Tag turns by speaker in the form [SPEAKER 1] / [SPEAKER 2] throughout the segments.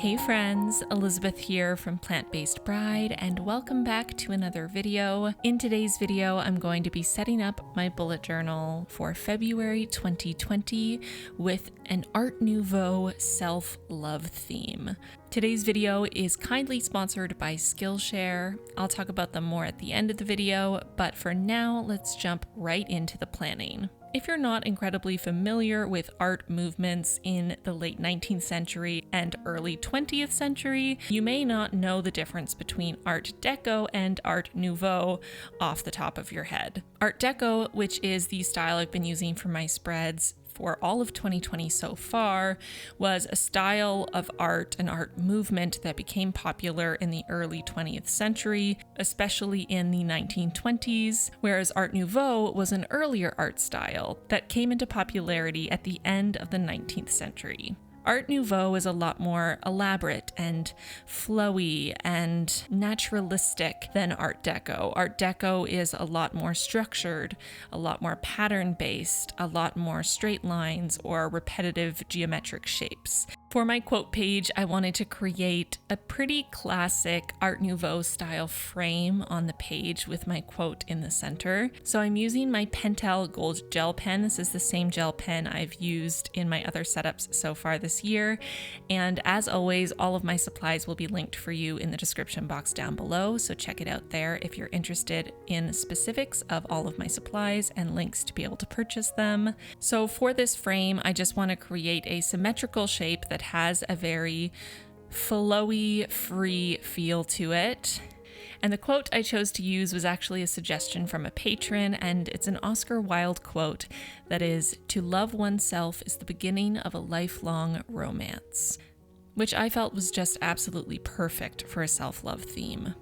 [SPEAKER 1] Hey friends, Elizabeth here from Plant-Based Bride, and welcome back to another video. In today's video, I'm going to be setting up my bullet journal for February 2020 with an Art Nouveau Self Love theme. Today's video is kindly sponsored by Skillshare. I'll talk about them more at the end of the video, but for now, let's jump right into the planning. If you're not incredibly familiar with art movements in the late 19th century and early 20th century, you may not know the difference between Art Deco and Art Nouveau off the top of your head. Art Deco, which is the style I've been using for my spreads for all of 2020 so far, was a style of art and art movement that became popular in the early 20th century, especially in the 1920s, whereas Art Nouveau was an earlier art style that came into popularity at the end of the 19th century. Art Nouveau is a lot more elaborate and flowy and naturalistic than Art Deco. Art Deco is a lot more structured, a lot more pattern-based, a lot more straight lines or repetitive geometric shapes. For my quote page, I wanted to create a pretty classic Art Nouveau style frame on the page with my quote in the center. So I'm using my Pentel Gold gel pen. This is the same gel pen I've used in my other setups so far this year. And as always, all of my supplies will be linked for you in the description box down below. So check it out there if you're interested in specifics of all of my supplies and links to be able to purchase them. So for this frame, I just want to create a symmetrical shape that has a very flowy, free feel to it. And the quote I chose to use was actually a suggestion from a patron, and it's an Oscar Wilde quote that is, "To love oneself is the beginning of a lifelong romance," which I felt was just absolutely perfect for a self-love theme.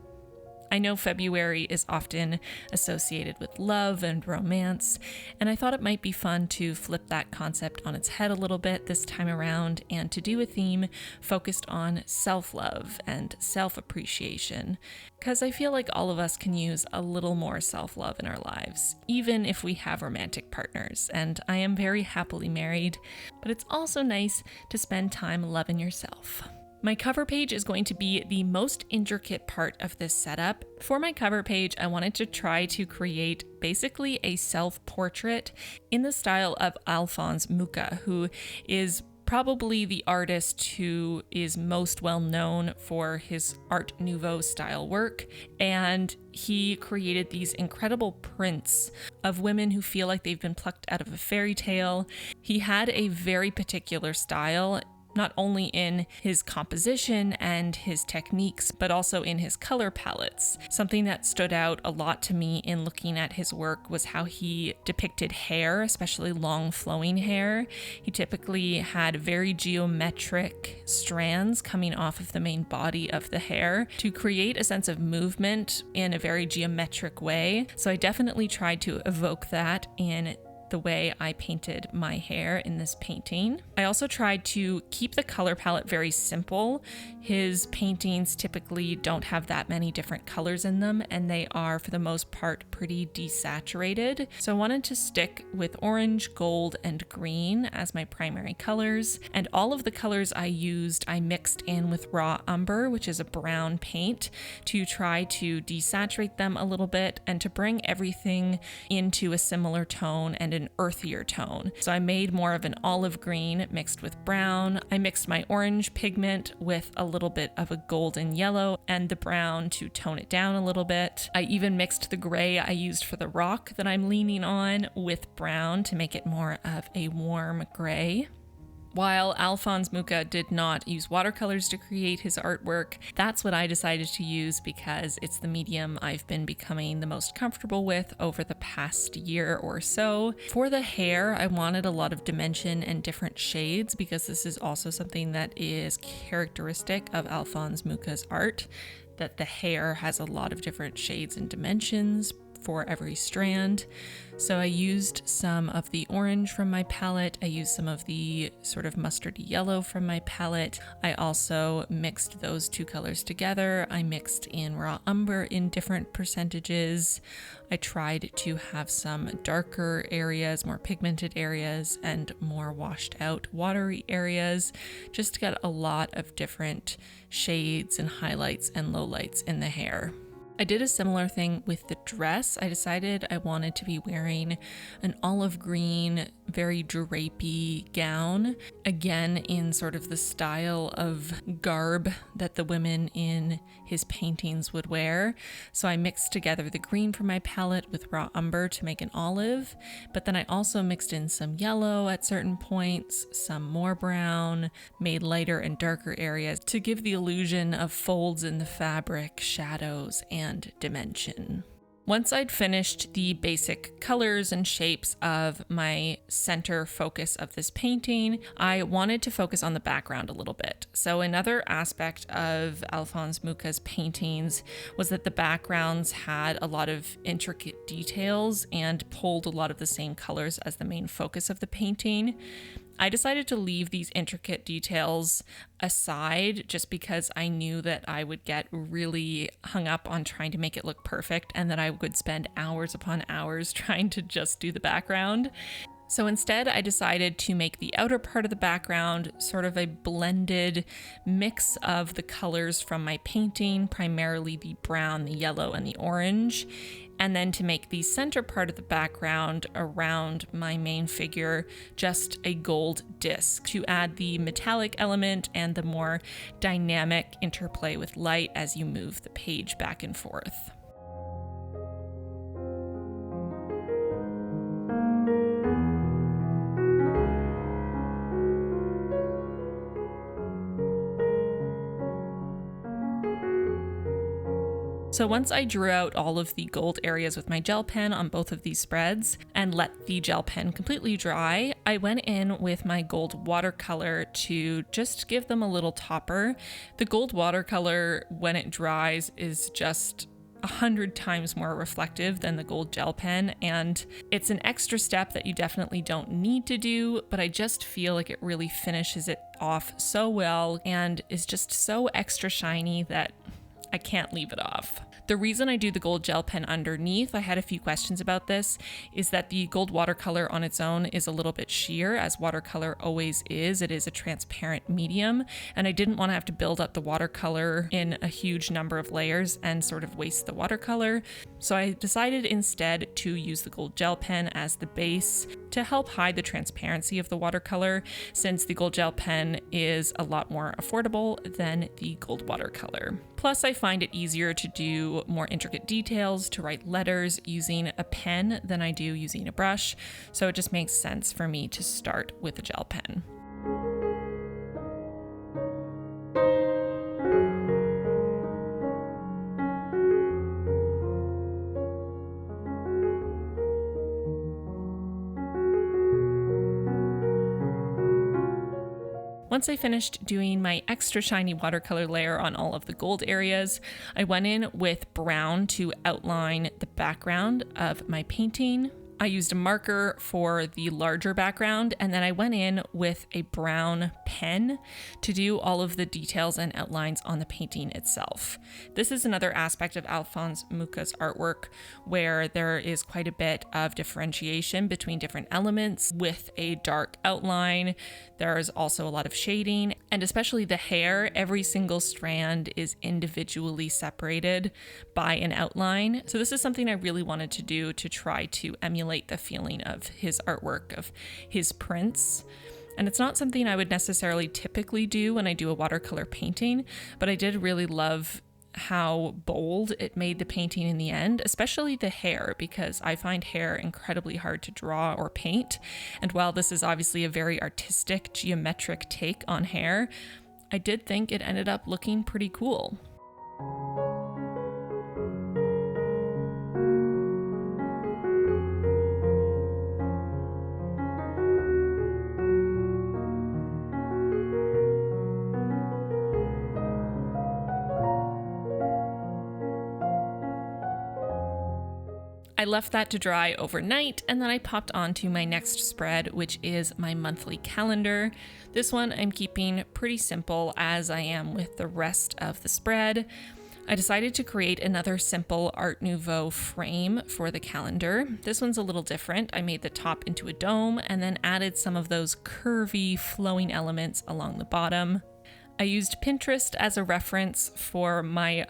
[SPEAKER 1] I know February is often associated with love and romance, and I thought it might be fun to flip that concept on its head a little bit this time around and to do a theme focused on self-love and self-appreciation, because I feel like all of us can use a little more self-love in our lives, even if we have romantic partners, and I am very happily married, but it's also nice to spend time loving yourself. My cover page is going to be the most intricate part of this setup. For my cover page, I wanted to try to create basically a self-portrait in the style of Alphonse Mucha, who is probably the artist who is most well known for his Art Nouveau style work, and he created these incredible prints of women who feel like they've been plucked out of a fairy tale. He had a very particular style, not only in his composition and his techniques, but also in his color palettes. Something that stood out a lot to me in looking at his work was how he depicted hair, especially long flowing hair. He typically had very geometric strands coming off of the main body of the hair to create a sense of movement in a very geometric way. So I definitely tried to evoke that in the way I painted my hair in this painting. I also tried to keep the color palette very simple. His paintings typically don't have that many different colors in them, and they are, for the most part, pretty desaturated. So I wanted to stick with orange, gold, and green as my primary colors. And all of the colors I used, I mixed in with raw umber, which is a brown paint, to try to desaturate them a little bit and to bring everything into a similar tone and an earthier tone. So I made more of an olive green mixed with brown. I mixed my orange pigment with a little bit of a golden yellow and the brown to tone it down a little bit. I even mixed the gray I used for the rock that I'm leaning on with brown to make it more of a warm gray. While Alphonse Mucha did not use watercolors to create his artwork, that's what I decided to use because it's the medium I've been becoming the most comfortable with over the past year or so. For the hair, I wanted a lot of dimension and different shades because this is also something that is characteristic of Alphonse Mucha's art, that the hair has a lot of different shades and dimensions for every strand. So I used some of the orange from my palette. I used some of the sort of mustardy yellow from my palette. I also mixed those two colors together. I mixed in raw umber in different percentages. I tried to have some darker areas, more pigmented areas, and more washed out watery areas, just to get a lot of different shades and highlights and lowlights in the hair. I did a similar thing with the dress. I decided I wanted to be wearing an olive green, very drapey gown, again in sort of the style of garb that the women in his paintings would wear. So I mixed together the green from my palette with raw umber to make an olive, but then I also mixed in some yellow at certain points, some more brown, made lighter and darker areas to give the illusion of folds in the fabric, shadows, and dimension. Once I'd finished the basic colors and shapes of my center focus of this painting, I wanted to focus on the background a little bit. So another aspect of Alphonse Mucha's paintings was that the backgrounds had a lot of intricate details and pulled a lot of the same colors as the main focus of the painting. I decided to leave these intricate details aside just because I knew that I would get really hung up on trying to make it look perfect and that I would spend hours upon hours trying to just do the background. So instead, I decided to make the outer part of the background sort of a blended mix of the colors from my painting, primarily the brown, the yellow, and the orange. And then to make the center part of the background around my main figure just a gold disc to add the metallic element and the more dynamic interplay with light as you move the page back and forth. So once I drew out all of the gold areas with my gel pen on both of these spreads and let the gel pen completely dry, I went in with my gold watercolor to just give them a little topper. The gold watercolor, when it dries, is just 100 times more reflective than the gold gel pen, and it's an extra step that you definitely don't need to do, but I just feel like it really finishes it off so well and is just so extra shiny that I can't leave it off. The reason I do the gold gel pen underneath, I had a few questions about this, is that the gold watercolor on its own is a little bit sheer, as watercolor always is. It is a transparent medium, and I didn't want to have to build up the watercolor in a huge number of layers and sort of waste the watercolor. So I decided instead to use the gold gel pen as the base to help hide the transparency of the watercolor, since the gold gel pen is a lot more affordable than the gold watercolor. Plus, I find it easier to do more intricate details, to write letters using a pen than I do using a brush, so it just makes sense for me to start with a gel pen. Once I finished doing my extra shiny watercolor layer on all of the gold areas, I went in with brown to outline the background of my painting. I used a marker for the larger background, and then I went in with a brown pen to do all of the details and outlines on the painting itself. This is another aspect of Alphonse Mucha's artwork where there is quite a bit of differentiation between different elements with a dark outline. There's also a lot of shading, and especially the hair, every single strand is individually separated by an outline. So this is something I really wanted to do to try to emulate the feeling of his artwork, of his prints. And it's not something I would necessarily typically do when I do a watercolor painting, but I did really love how bold it made the painting in the end, especially the hair, because I find hair incredibly hard to draw or paint. And while this is obviously a very artistic, geometric take on hair, I did think it ended up looking pretty cool. I left that to dry overnight, and then I popped onto my next spread, which is my monthly calendar. This one I'm keeping pretty simple, as I am with the rest of the spread. I decided to create another simple Art Nouveau frame for the calendar. This one's a little different. I made the top into a dome and then added some of those curvy flowing elements along the bottom. I used Pinterest as a reference for my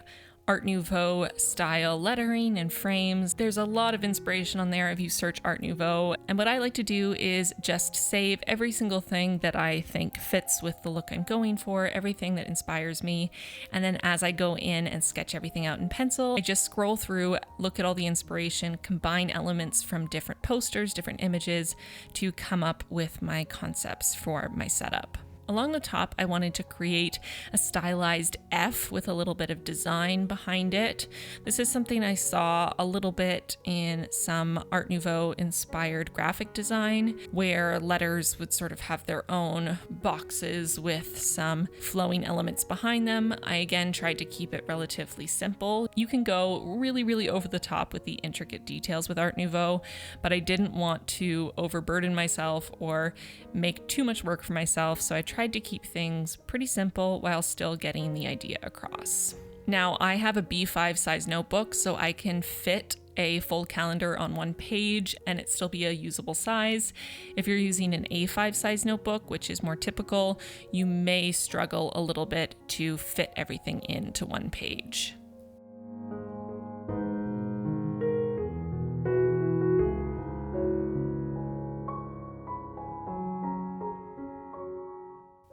[SPEAKER 1] Art Nouveau style lettering and frames. There's a lot of inspiration on there if you search Art Nouveau. And what I like to do is just save every single thing that I think fits with the look I'm going for, everything that inspires me. And then as I go in and sketch everything out in pencil, I just scroll through, look at all the inspiration, combine elements from different posters, different images to come up with my concepts for my setup. Along the top, I wanted to create a stylized F with a little bit of design behind it. This is something I saw a little bit in some Art Nouveau inspired graphic design, where letters would sort of have their own boxes with some flowing elements behind them. I again tried to keep it relatively simple. You can go really, really over the top with the intricate details with Art Nouveau, but I didn't want to overburden myself or make too much work for myself, so I tried to keep things pretty simple while still getting the idea across. Now, I have a B5 size notebook, so I can fit a full calendar on one page and it still be a usable size. If you're using an A5 size notebook, which is more typical, you may struggle a little bit to fit everything into one page.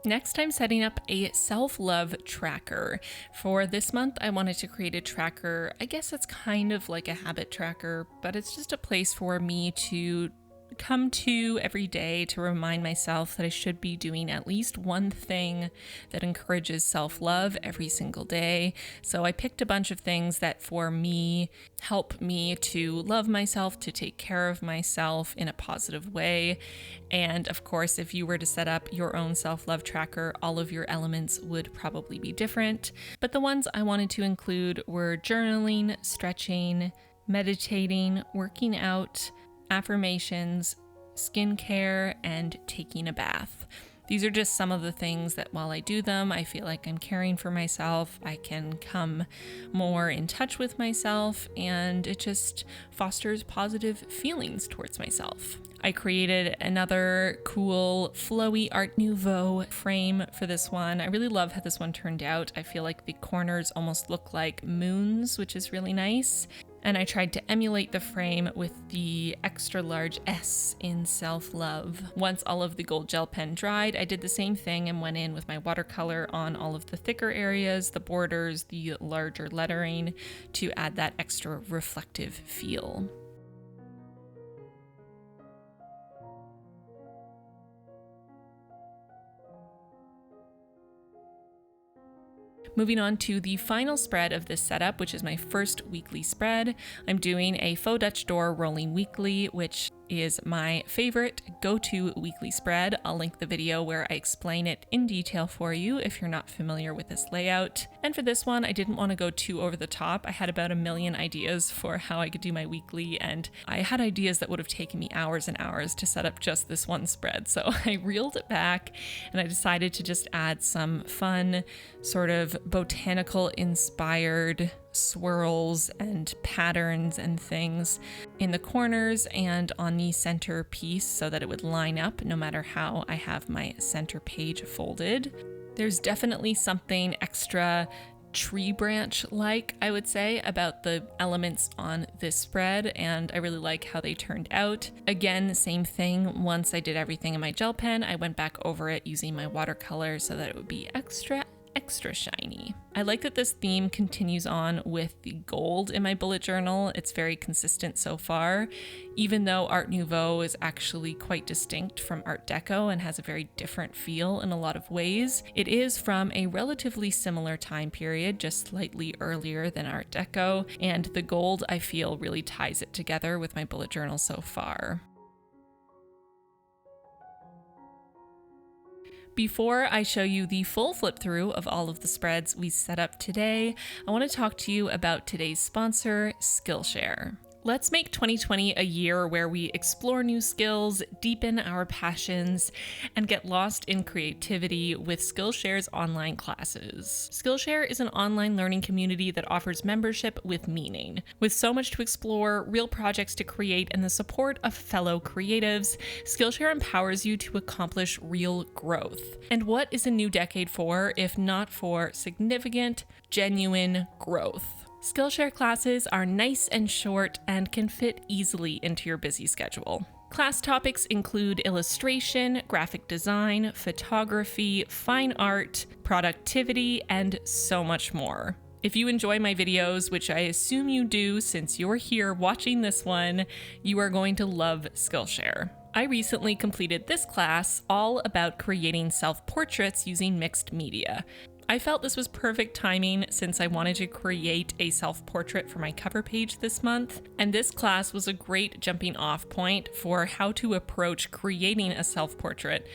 [SPEAKER 1] Next, I'm setting up a self-love tracker. For this month, I wanted to create a tracker. I guess it's kind of like a habit tracker, but it's just a place for me to come to every day to remind myself that I should be doing at least one thing that encourages self-love every single day. So I picked a bunch of things that for me help me to love myself, to take care of myself in a positive way. And of course, if you were to set up your own self-love tracker, all of your elements would probably be different. But the ones I wanted to include were journaling, stretching, meditating, working out, affirmations, skincare, and taking a bath. These are just some of the things that while I do them, I feel like I'm caring for myself. I can come more in touch with myself, and it just fosters positive feelings towards myself. I created another cool flowy Art Nouveau frame for this one. I really love how this one turned out. I feel like the corners almost look like moons, which is really nice. And I tried to emulate the frame with the extra large S in self-love. Once all of the gold gel pen dried, I did the same thing and went in with my watercolor on all of the thicker areas, the borders, the larger lettering to add that extra reflective feel. Moving on to the final spread of this setup, which is my first weekly spread. I'm doing a faux Dutch door rolling weekly, which is my favorite go-to weekly spread. I'll link the video where I explain it in detail for you if you're not familiar with this layout. And for this one, I didn't want to go too over the top. I had about 1 million ideas for how I could do my weekly, and I had ideas that would have taken me hours and hours to set up just this one spread. So I reeled it back and I decided to just add some fun, sort of botanical inspired swirls and patterns and things in the corners and on the center piece so that it would line up no matter how I have my center page folded. There's definitely something extra tree branch like, I would say, about the elements on this spread, and I really like how they turned out. Again, same thing. Once I did everything in my gel pen, I went back over it using my watercolor so that it would be extra shiny. I like that this theme continues on with the gold in my bullet journal. It's very consistent so far, even though Art Nouveau is actually quite distinct from Art Deco and has a very different feel in a lot of ways. It is from a relatively similar time period, just slightly earlier than Art Deco, and the gold I feel really ties it together with my bullet journal so far. Before I show you the full flip through of all of the spreads we set up today, I want to talk to you about today's sponsor, Skillshare. Let's make 2020 a year where we explore new skills, deepen our passions, and get lost in creativity with Skillshare's online classes. Skillshare is an online learning community that offers membership with meaning. With so much to explore, real projects to create, and the support of fellow creatives, Skillshare empowers you to accomplish real growth. And what is a new decade for, if not for significant, genuine growth? Skillshare classes are nice and short and can fit easily into your busy schedule. Class topics include illustration, graphic design, photography, fine art, productivity, and so much more. If you enjoy my videos, which I assume you do since you're here watching this one, you are going to love Skillshare. I recently completed this class all about creating self-portraits using mixed media. I felt this was perfect timing since I wanted to create a self-portrait for my cover page this month, and this class was a great jumping off point for how to approach creating a self-portrait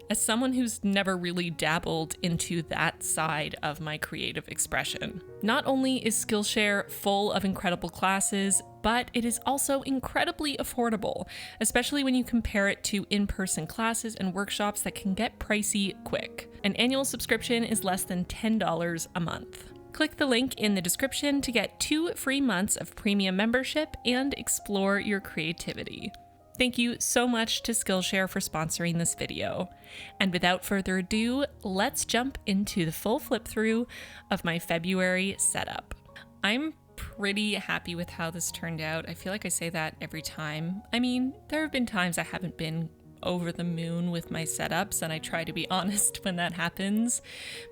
[SPEAKER 1] as someone who's never really dabbled into that side of my creative expression. Not only is Skillshare full of incredible classes, but it is also incredibly affordable, especially when you compare it to in-person classes and workshops that can get pricey quick. An annual subscription is less than $10 a month. Click the link in the description to get 2 free months of premium membership and explore your creativity. Thank you so much to Skillshare for sponsoring this video. And without further ado, let's jump into the full flip through of my February setup. I'm pretty happy with how this turned out. I feel like I say that every time. I mean, there have been times I haven't been over the moon with my setups, and I try to be honest when that happens.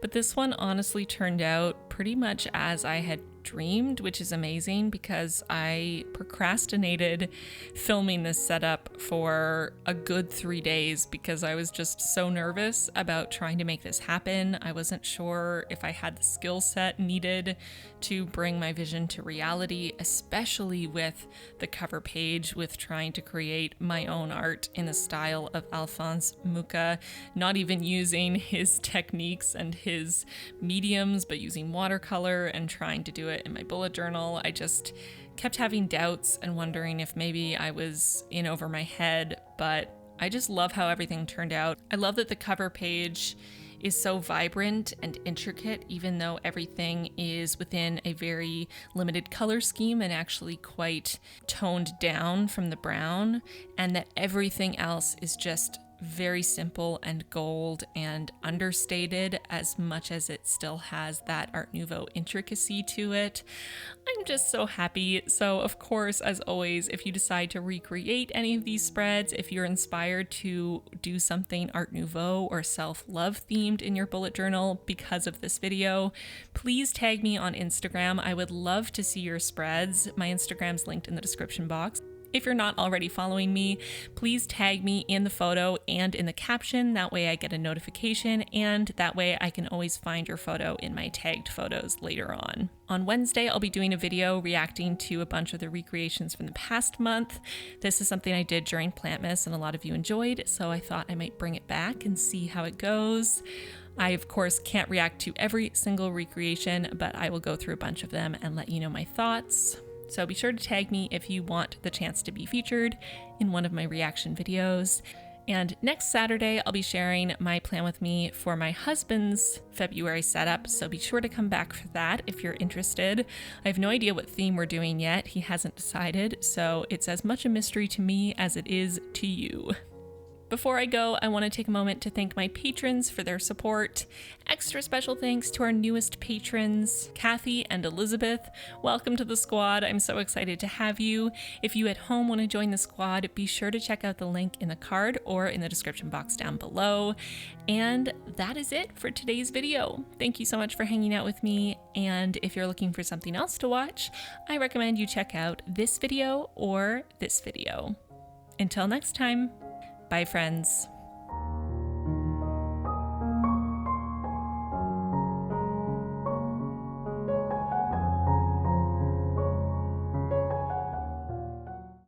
[SPEAKER 1] But this one honestly turned out pretty much as I had dreamed, which is amazing because I procrastinated filming this setup for a good 3 days because I was just so nervous about trying to make this happen. I wasn't sure if I had the skill set needed to bring my vision to reality, especially with the cover page, with trying to create my own art in the style of Alphonse Mucha, not even using his techniques and his mediums, but using watercolor and trying to do it in my bullet journal. I just kept having doubts and wondering if maybe I was in over my head, but I just love how everything turned out. I love that the cover page is so vibrant and intricate, even though everything is within a very limited color scheme and actually quite toned down from the brown, and that everything else is just very simple and gold and understated as much as it still has that Art Nouveau intricacy to it. I'm just so happy. So of course, as always, if you decide to recreate any of these spreads, if you're inspired to do something Art Nouveau or self-love themed in your bullet journal because of this video, please tag me on Instagram. I would love to see your spreads. My Instagram's linked in the description box. If you're not already following me, please tag me in the photo and in the caption. That way I get a notification, and that way I can always find your photo in my tagged photos later on. On Wednesday, I'll be doing a video reacting to a bunch of the recreations from the past month. This is something I did during Plantmas and a lot of you enjoyed, so I thought I might bring it back and see how it goes. I, of course, can't react to every single recreation, but I will go through a bunch of them and let you know my thoughts. So be sure to tag me if you want the chance to be featured in one of my reaction videos. And next Saturday, I'll be sharing my plan with me for my husband's February setup, so be sure to come back for that if you're interested. I have no idea what theme we're doing yet. He hasn't decided, so it's as much a mystery to me as it is to you. Before I go, I want to take a moment to thank my patrons for their support. Extra special thanks to our newest patrons, Kathy and Elizabeth. Welcome to the squad. I'm so excited to have you. If you at home want to join the squad, be sure to check out the link in the card or in the description box down below. And that is it for today's video. Thank you so much for hanging out with me. And if you're looking for something else to watch, I recommend you check out this video or this video. Until next time. Bye, friends.